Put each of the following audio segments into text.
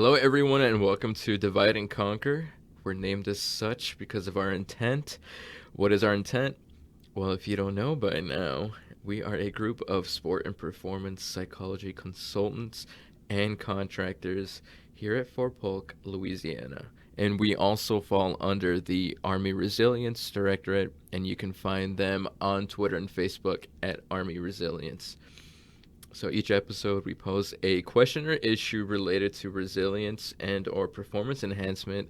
Hello, everyone, and welcome to Divide and Conquer. We're named as such because of our intent. What is our intent? Well, if you don't know by now, we are a group of sport and performance psychology consultants and contractors here at Fort Polk, Louisiana. And we also fall under the Army Resilience Directorate, and you can find them on Twitter and Facebook at Army Resilience. So each episode we pose a question or issue related to resilience and or performance enhancement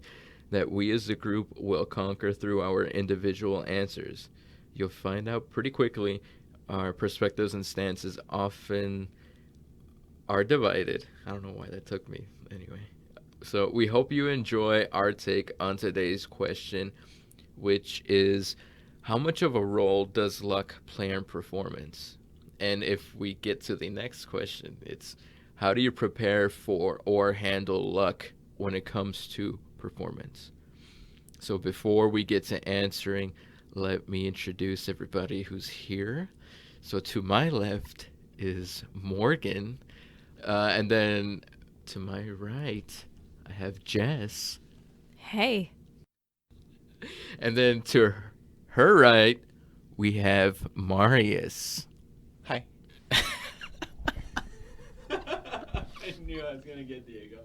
that we as a group will conquer through our individual answers. You'll find out pretty quickly our perspectives and stances often are divided. I don't know why that took me. Anyway, so we hope you enjoy our take on today's question, which is, how much of a role does luck play in performance? And if we get to the next question, it's, how do you prepare for or handle luck when it comes to performance? So before we get to answering, let me introduce everybody who's here. So to my left is Morgan, and then to my right, I have Jess. Hey. And then to her right, we have Marius. Hi. I knew I was going to get Diego.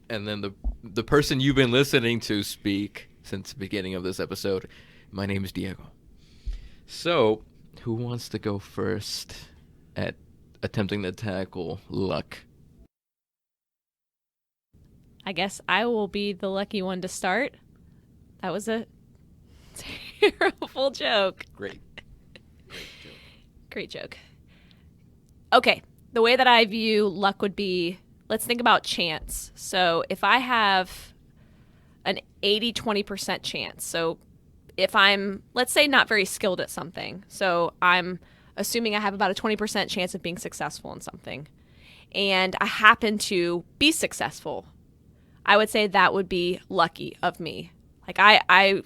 And then the person you've been listening to speak since the beginning of this episode, my name is Diego. So, who wants to go first at attempting to tackle luck? I guess I will be the lucky one to start. That was a terrible joke. Great joke. Great joke. Okay, the way that I view luck would be, let's think about chance. So if I have an 80-20% chance, so if I'm, let's say, not very skilled at something, so I'm assuming I have about a 20% chance of being successful in something, and I happen to be successful, I would say that would be lucky of me. Like I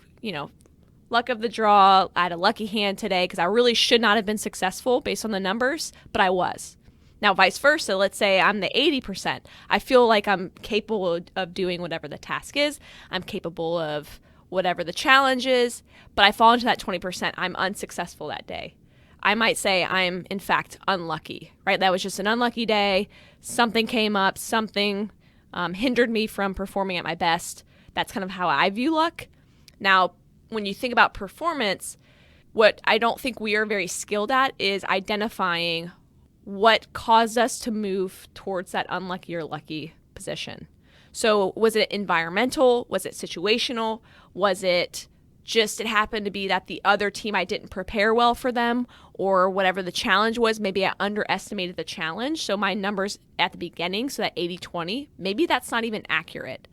luck of the draw, I had a lucky hand today because I really should not have been successful based on the numbers, but I was. Now, vice versa, let's say I'm the 80%. I feel like I'm capable of doing whatever the task is. I'm capable of whatever the challenge is, but I fall into that 20%. I'm unsuccessful that day. I might say I'm, in fact, unlucky, right? That was just an unlucky day. Something came up, something hindered me from performing at my best. That's kind of how I view luck. Now, when you think about performance, what I don't think we are very skilled at is identifying what caused us to move towards that unlucky or lucky position. So was it environmental? Was it situational? Was it just it happened to be that the other team, I didn't prepare well for them, or whatever the challenge was, maybe I underestimated the challenge. So my numbers at the beginning, so that 80-20, maybe that's not even accurate.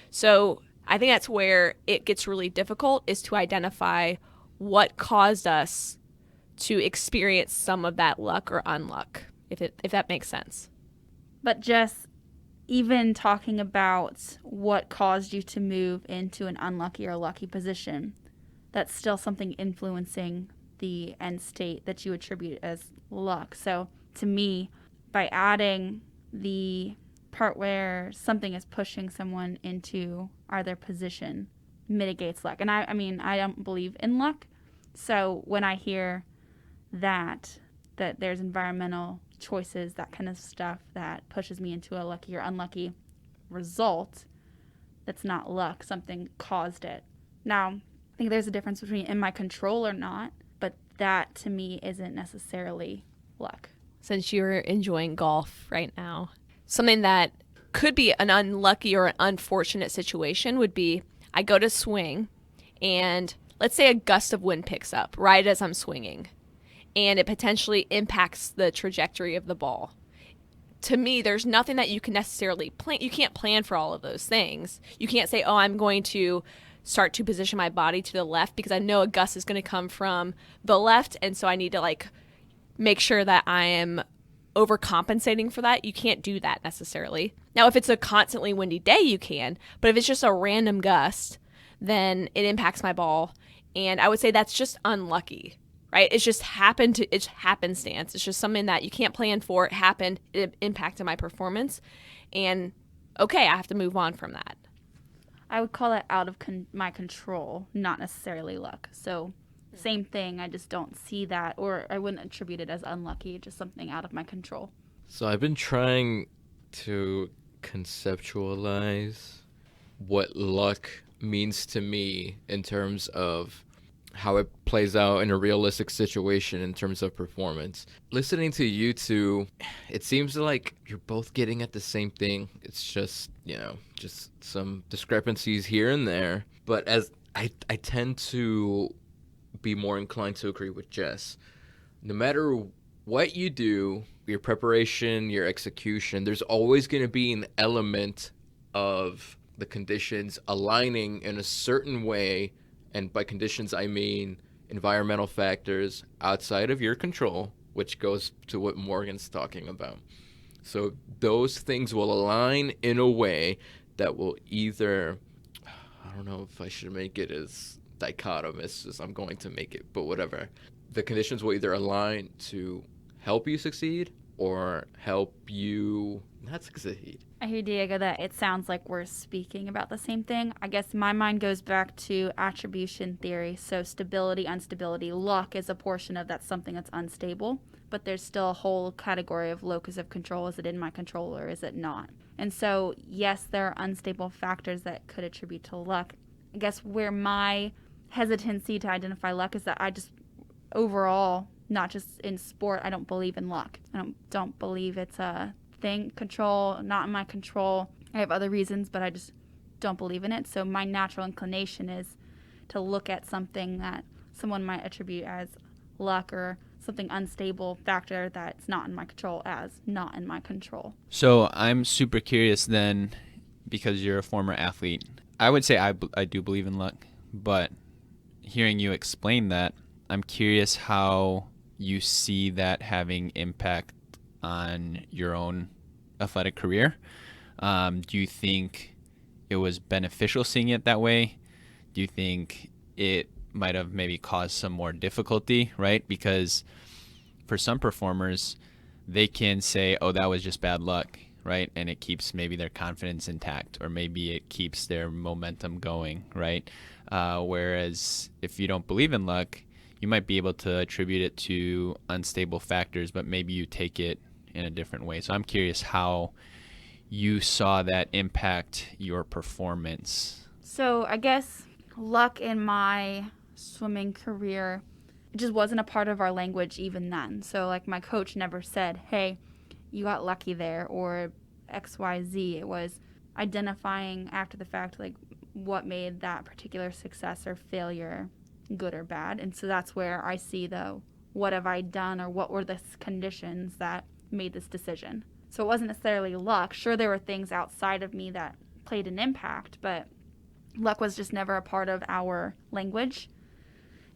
So I think that's where it gets really difficult, is to identify what caused us to experience some of that luck or unluck, if that makes sense. But Jess, even talking about what caused you to move into an unlucky or lucky position, that's still something influencing the end state that you attribute as luck. So to me, by adding the part where something is pushing someone into either position mitigates luck. And I mean, I don't believe in luck. So when I hear that there's environmental choices, that kind of stuff that pushes me into a lucky or unlucky result, that's not luck. Something caused it. Now, I think there's a difference between in my control or not, but that to me isn't necessarily luck. Since you're enjoying golf right now, something that could be an unlucky or an unfortunate situation would be, I go to swing and let's say a gust of wind picks up right as I'm swinging, and it potentially impacts the trajectory of the ball. To me, there's nothing that you can necessarily plan. You can't plan for all of those things. You can't say, oh, I'm going to start to position my body to the left because I know a gust is going to come from the left, and so I need to make sure that I am overcompensating for that. You can't do that necessarily. Now, if it's a constantly windy day, you can, but if it's just a random gust, then it impacts my ball, and I would say that's just unlucky. right? It's just it's happenstance. It's just something that you can't plan for. It happened. It impacted my performance. And okay, I have to move on from that. I would call that out of my control, not necessarily luck. So same thing, I just don't see that, or I wouldn't attribute it as unlucky, just something out of my control. So I've been trying to conceptualize what luck means to me in terms of how it plays out in a realistic situation in terms of performance. Listening to you two, it seems like you're both getting at the same thing. It's just, just some discrepancies here and there. But as I tend to be more inclined to agree with Jess. No matter what you do, your preparation, your execution, there's always going to be an element of the conditions aligning in a certain way. And by conditions, I mean environmental factors outside of your control, which goes to what Morgan's talking about. So those things will align in a way that will either, I don't know if I should make it as dichotomous as I'm going to make it, but whatever. The conditions will either align to help you succeed or help you not succeed. I hear, Diego, that it sounds like we're speaking about the same thing. I guess my mind goes back to attribution theory. So stability, instability, luck is a portion of that, something that's unstable, but there's still a whole category of locus of control. Is it in my control or is it not? And so, yes, there are unstable factors that could attribute to luck. I guess where my hesitancy to identify luck is that I just overall, not just in sport, I don't believe in luck. I don't believe it's a thing. Control, not in my control. I have other reasons, but I just don't believe in it. So my natural inclination is to look at something that someone might attribute as luck or something unstable factor that's not in my control as not in my control. So I'm super curious then, because you're a former athlete. I would say I do believe in luck, but hearing you explain that, I'm curious how you see that having impact on your own athletic career. Do you think it was beneficial seeing it that way? Do you think it might have maybe caused some more difficulty, right? Because for some performers, they can say, oh, that was just bad luck, right? And it keeps maybe their confidence intact, or maybe it keeps their momentum going, right? Whereas if you don't believe in luck, you might be able to attribute it to unstable factors, but maybe you take it in a different way. So I'm curious how you saw that impact your performance. So I guess luck in my swimming career, it just wasn't a part of our language even then. So like my coach never said, hey, you got lucky there, or XYZ. It was identifying after the fact, like what made that particular success or failure good or bad. And so that's where I see what have I done, or what were the conditions that made this decision. So it wasn't necessarily luck. Sure, there were things outside of me that played an impact, but luck was just never a part of our language.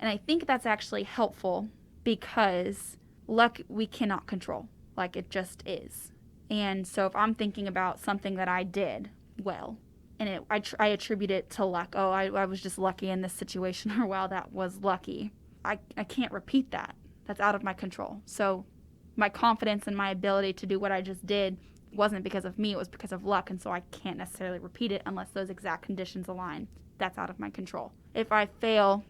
And I think that's actually helpful, because luck we cannot control. Like, it just is. And so if I'm thinking about something that I did well, and I attribute it to luck. Oh, I was just lucky in this situation, or wow, that was lucky. I can't repeat that. That's out of my control. So my confidence in my ability to do what I just did wasn't because of me. It was because of luck. And so I can't necessarily repeat it unless those exact conditions align. That's out of my control. If I fail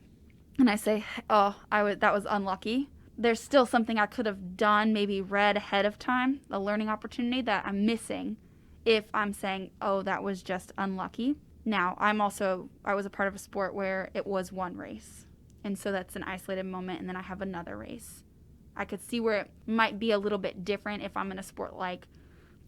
and I say, oh, that was unlucky, there's still something I could have done, maybe read ahead of time, a learning opportunity that I'm missing if I'm saying, oh, that was just unlucky. Now, I was a part of a sport where it was one race. And so that's an isolated moment, and then I have another race. I could see where it might be a little bit different if I'm in a sport like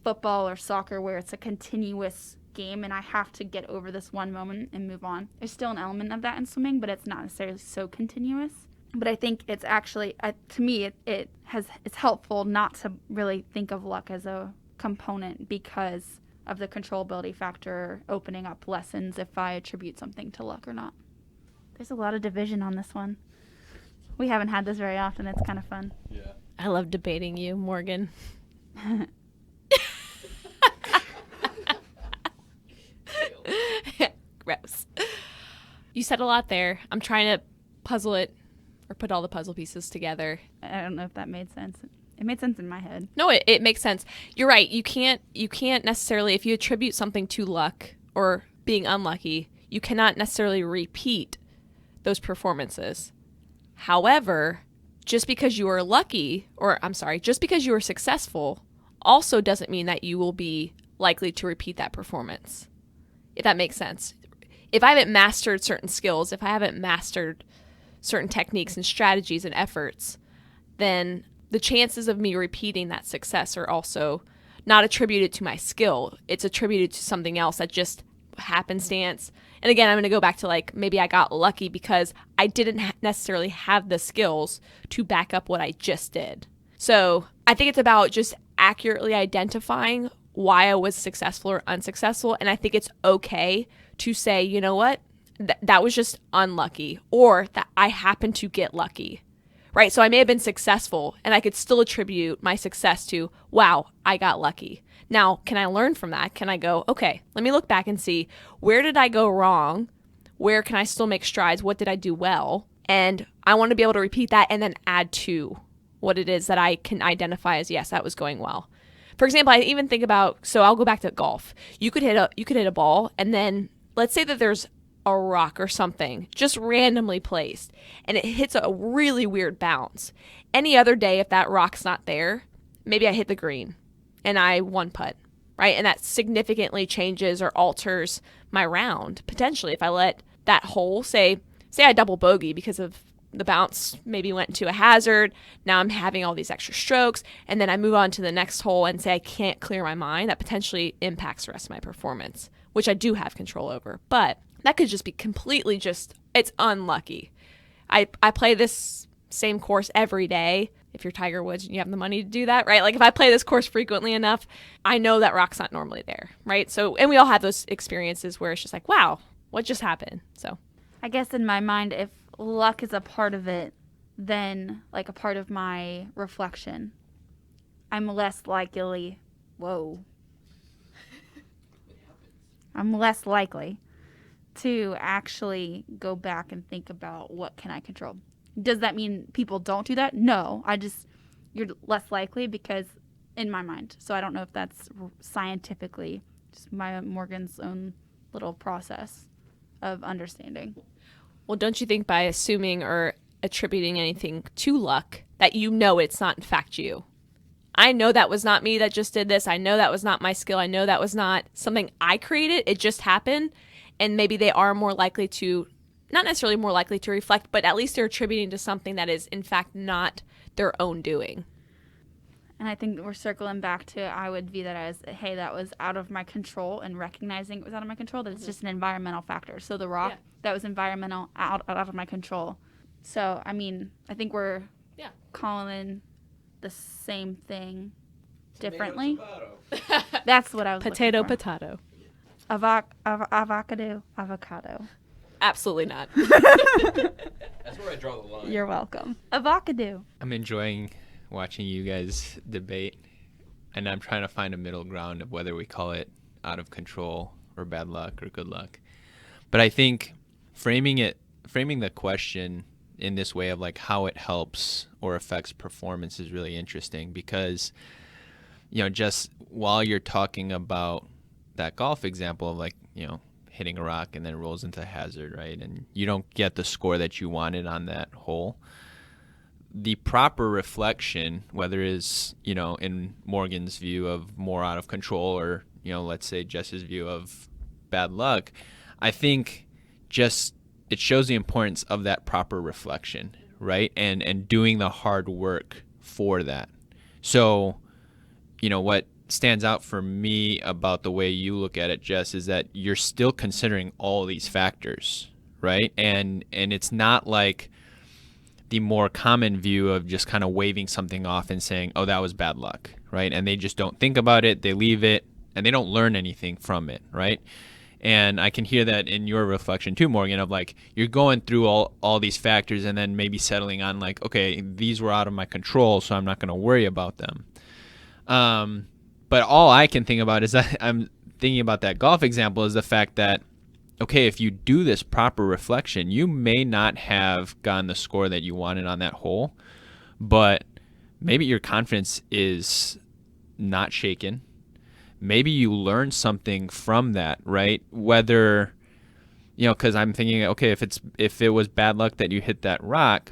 football or soccer, where it's a continuous game and I have to get over this one moment and move on. There's still an element of that in swimming, but it's not necessarily so continuous. But I think it's actually, to me, it's helpful not to really think of luck as a component, because of the controllability factor opening up lessons if I attribute something to luck or not. There's a lot of division on this one. We haven't had this very often. It's kind of fun. Yeah. I love debating you, Morgan. Gross. You said a lot there. I'm trying to puzzle it or put all the puzzle pieces together. I don't know if that made sense. It made sense in my head. No, it makes sense. You're right. You can't necessarily, if you attribute something to luck or being unlucky, you cannot necessarily repeat those performances. However, just because you are lucky, just because you are successful, also doesn't mean that you will be likely to repeat that performance, if that makes sense. If I haven't mastered certain skills, if I haven't mastered certain techniques and strategies and efforts, then the chances of me repeating that success are also not attributed to my skill. It's attributed to something else that just happenstance. And again, I'm going to go back to like, maybe I got lucky because I didn't necessarily have the skills to back up what I just did. So I think it's about just accurately identifying why I was successful or unsuccessful. And I think it's okay to say, you know what, that was just unlucky, or that I happened to get lucky, right? So I may have been successful and I could still attribute my success to, wow, I got lucky. Now, can I learn from that? Can I go, okay, let me look back and see, where did I go wrong? Where can I still make strides? What did I do well? And I want to be able to repeat that and then add to what it is that I can identify as, yes, that was going well. For example, I even think about, so I'll go back to golf. You could hit a ball, and then let's say that there's a rock or something just randomly placed and it hits a really weird bounce. Any other day, if that rock's not there, maybe I hit the green and I one putt, right? And that significantly changes or alters my round potentially. If I let that hole, say I double bogey because of the bounce maybe went into a hazard. Now I'm having all these extra strokes, and then I move on to the next hole and say I can't clear my mind. That potentially impacts the rest of my performance, which I do have control over. But that could just be completely it's unlucky. I play this same course every day. If you're Tiger Woods and you have the money to do that, right? Like if I play this course frequently enough, I know that rock's not normally there, right? So, and we all have those experiences where it's just like, wow, what just happened? So I guess in my mind, if luck is a part of it, then like a part of my reflection, I'm less likely to actually go back and think about what can I control. Does that mean people don't do that? No, you're less likely because in my mind. So I don't know if that's scientifically just Morgan's own little process of understanding. Well, don't you think by assuming or attributing anything to luck that you know it's not in fact you? I know that was not me that just did this. I know that was not my skill. I know that was not something I created. It just happened. And maybe they are more likely to, not necessarily more likely to reflect, but at least they're attributing to something that is in fact not their own doing. And I think we're circling back to, I would view that as, hey, that was out of my control, and recognizing it was out of my control, that it's just an environmental factor. So the rock, that was environmental, out of my control. So, I mean, I think we're calling the same thing differently. That's what I was Potato, looking for. potato. Avocado. Absolutely not. That's where I draw the line. You're welcome. Avocado. I'm enjoying watching you guys debate, and I'm trying to find a middle ground of whether we call it out of control or bad luck or good luck. But I think framing the question in this way of like how it helps or affects performance is really interesting, because, you know, just while you're talking about that golf example of like, you know, hitting a rock and then it rolls into a hazard, right? And you don't get the score that you wanted on that hole. The proper reflection, whether it is, you know, in Morgan's view of more out of control or, you know, let's say Jess's view of bad luck, I think just it shows the importance of that proper reflection, right? And doing the hard work for that. So, you know, what stands out for me about the way you look at it, Jess, is that you're still considering all these factors, right? And it's not like the more common view of just kind of waving something off and saying, oh, that was bad luck, right? And they just don't think about it, they leave it, and they don't learn anything from it, right? And I can hear that in your reflection too, Morgan, of like you're going through all these factors and then maybe settling on like, okay, these were out of my control, so I'm not going to worry about them. But all I can think about is that I'm thinking about that golf example is the fact that, okay, if you do this proper reflection, you may not have gotten the score that you wanted on that hole, but maybe your confidence is not shaken. Maybe you learned something from that, right? Whether, because I'm thinking, okay, if it was bad luck that you hit that rock,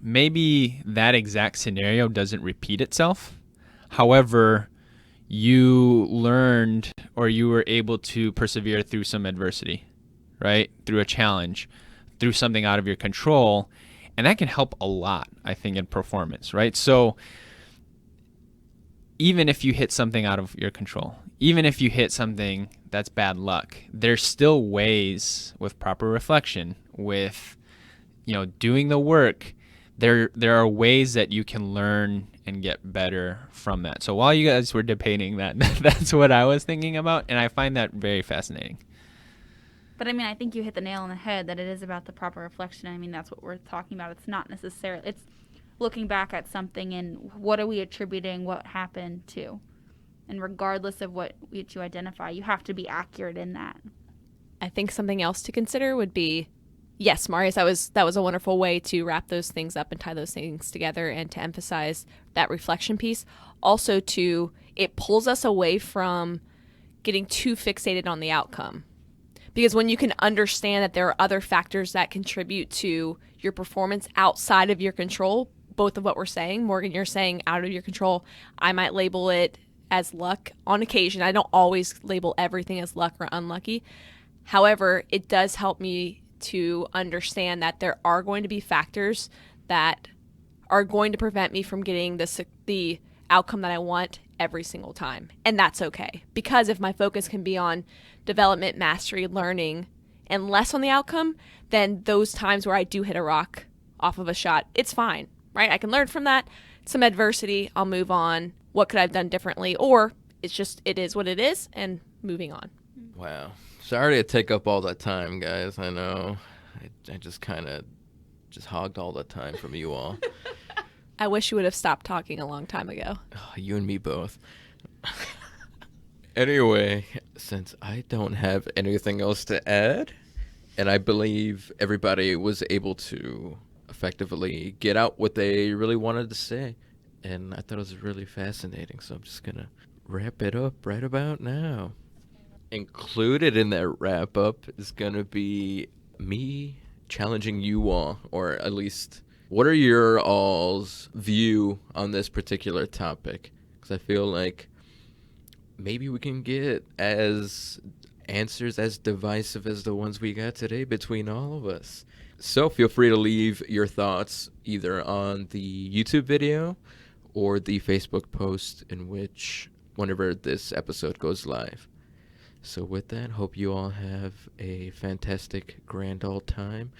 maybe that exact scenario doesn't repeat itself. However, you learned, or you were able to persevere through some adversity, right? Through a challenge, through something out of your control. And that can help a lot, I think, in performance, right? So even if you hit something out of your control, even if you hit something that's bad luck, there's still ways with proper reflection, with, doing the work. There are ways that you can learn and get better from that. So while you guys were debating that, that's what I was thinking about, and I find that very fascinating. But I mean, I think you hit the nail on the head that it is about the proper reflection. I mean, that's what we're talking about. It's not necessarily, it's looking back at something and what are we attributing what happened to. And regardless of what you identify, you have to be accurate in that. I think something else to consider would be, yes, Marius, that was a wonderful way to wrap those things up and tie those things together and to emphasize that reflection piece. Also, it pulls us away from getting too fixated on the outcome. Because when you can understand that there are other factors that contribute to your performance outside of your control, both of what we're saying, Morgan, you're saying out of your control, I might label it as luck on occasion. I don't always label everything as luck or unlucky. However, it does help me to understand that there are going to be factors that are going to prevent me from getting the outcome that I want every single time. And that's okay. Because if my focus can be on development, mastery, learning, and less on the outcome, then those times where I do hit a rock off of a shot, it's fine, right? I can learn from that. Some adversity, I'll move on. What could I have done differently? Or it is what it is, and moving on. Wow. Sorry to take up all that time, guys. I know. I just kind of hogged all the time from you all. I wish you would have stopped talking a long time ago. Oh, you and me both. Anyway, since I don't have anything else to add, and I believe everybody was able to effectively get out what they really wanted to say, and I thought it was really fascinating, so I'm just going to wrap it up right about now. Included in that wrap up is going to be me challenging you all, or at least what are your all's view on this particular topic? Because I feel like maybe we can get answers as divisive as the ones we got today between all of us. So feel free to leave your thoughts either on the YouTube video or the Facebook post in which whenever this episode goes live. So with that, hope you all have a fantastic grand old time,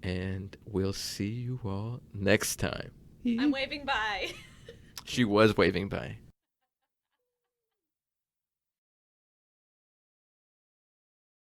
and we'll see you all next time. I'm waving bye. She was waving bye.